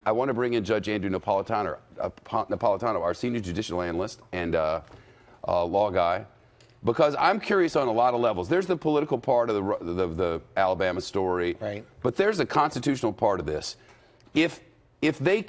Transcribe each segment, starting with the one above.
I want to bring in Judge Andrew Napolitano, our senior judicial analyst and law guy, because I'm curious on a lot of levels. There's the political part of the Alabama story, right? But there's a constitutional part of this. If he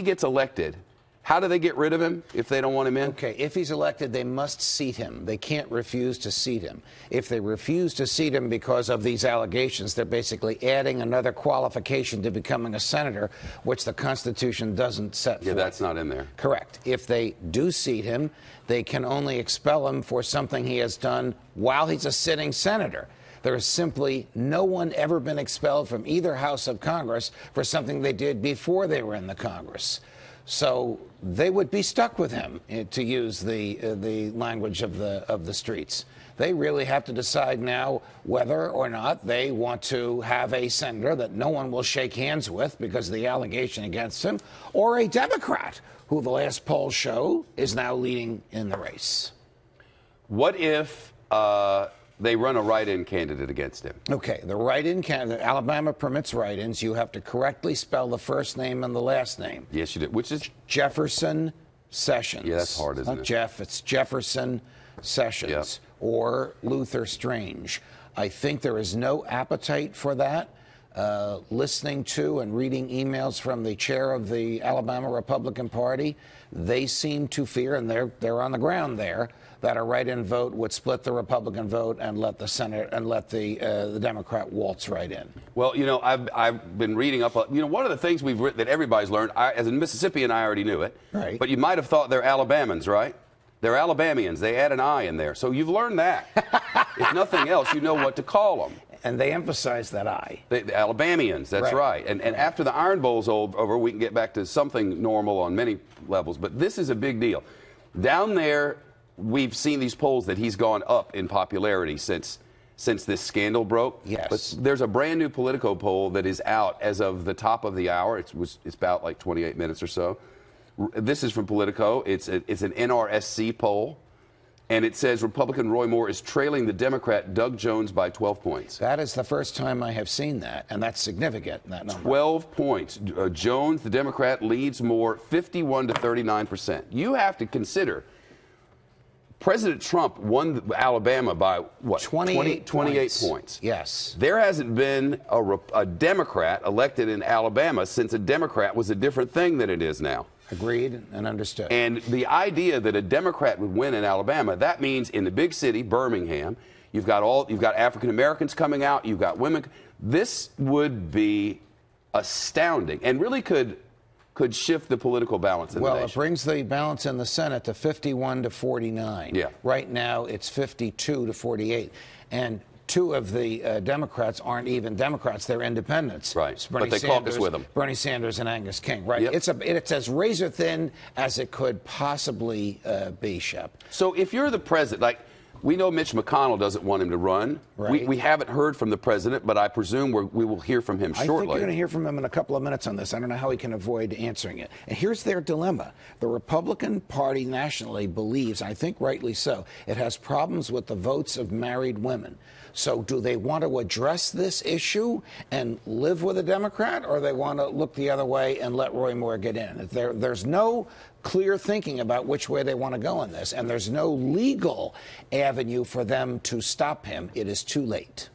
gets elected, how do they get rid of him if they don't want him in? Okay, if he's elected, they must seat him. They can't refuse to seat him. If they refuse to seat him because of these allegations, they're basically adding another qualification to becoming a senator, which the Constitution doesn't set forth. Yeah, that's not in there. Correct. If they do seat him, they can only expel him for something he has done while he's a sitting senator. There has simply no one ever been expelled from either house of Congress for something they did before they were in the Congress. So they would be stuck with him, to use the language of the streets. They really have to decide now whether or not they want to have a senator that no one will shake hands with because of the allegation against him, or a Democrat who the last polls show is now leading in the race. What if they run a write-in candidate against him? Okay, the write-in candidate, Alabama permits write-ins. You have to correctly spell the first name and the last name. Yes, you did. Which is? Jefferson Sessions. Yeah, that's hard, isn't it? Not Jeff, it's Jefferson Sessions. Yep. Or Luther Strange. I think there is no appetite for that. Listening to and reading emails from the chair of the Alabama Republican Party, they seem to fear, and they're on the ground there, that a write-in vote would split the Republican vote and let the Senate and let the Democrat waltz right in. Well, you know, I've been reading up. You know, one of the things we've written that everybody's learned, as a Mississippian, I already knew it. Right. But you might have thought they're Alabamans, right? They're Alabamians. They add an I in there, so you've learned that. If nothing else, you know what to call them. And they emphasize that I. The Alabamians, that's right. And after the Iron Bowl's over, we can get back to something normal on many levels. But this is a big deal. Down there, we've seen these polls that he's gone up in popularity since this scandal broke. Yes. But there's a brand new Politico poll that is out as of the top of the hour. It's about like 28 minutes or so. This is from Politico. It's an NRSC poll. And it says Republican Roy Moore is trailing the Democrat Doug Jones by 12 points. That is the first time I have seen that, and that's significant, that number. 12 points. Jones, the Democrat, leads Moore 51 to 39%. You have to consider President Trump won Alabama by, what, 28 points. Yes. There hasn't been a Democrat elected in Alabama since a Democrat was a different thing than it is now. Agreed and understood. And the idea that a Democrat would win in Alabama, that means in the big city, Birmingham, you've got African Americans coming out, you've got women. This would be astounding and really could shift the political balance in the nation. Well, it brings the balance in the Senate to 51 to 49. Yeah. Right now, it's 52 to 48. And two of the Democrats aren't even Democrats; they're independents. Right, but they caucus with them. Bernie Sanders and Angus King. Right. Yep. It's as razor thin as it could possibly be, Shep. So if you're the president, like we know Mitch McConnell doesn't want him to run. Right. We haven't heard from the president, but I presume we will hear from him shortly. I think you're going to hear from him in a couple of minutes on this. I don't know how he can avoid answering it. And here's their dilemma. The Republican Party nationally believes, I think rightly so, it has problems with the votes of married women. So do they want to address this issue and live with a Democrat, or they want to look the other way and let Roy Moore get in? There's no clear thinking about which way they want to go on this, and there's no legal avenue for them to stop him. It is too late.